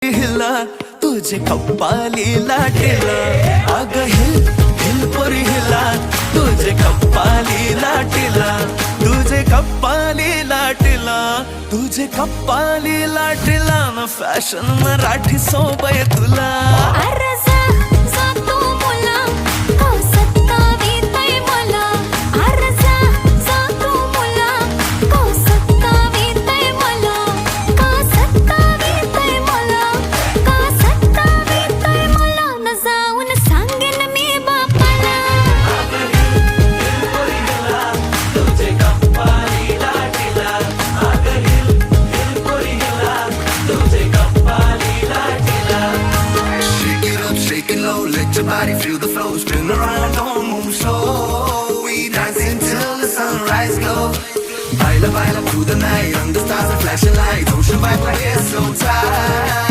हिला तुझे कप्पाली लाटेला अग हिल हिल पोरी हिला तुझे कप्पाली लाटेला तुझे कप्पाली लाटेला तुझे कप्पाली लाटेला ना फॅशन मराठी सोबय तुला अरे जा जा तू मुला का सत्तावीतय मला अरे जा जा तू मुला का सत्तावीतय मला का सत्तावीतय मला का सत्तावीतय मला न जाऊन सांगेन मी बापाला तुझे कप्पाली लाटेला अग हिल हिल पोरी हिला तुझे कप्पाली लाटेला Shake it up, shake it low, let your body feel the flow. Spin around, don't move slow. We dancing till the sunrise glow. Baila, baila through the night, under stars and flashing lights. Ocean vibe, my hair so tight.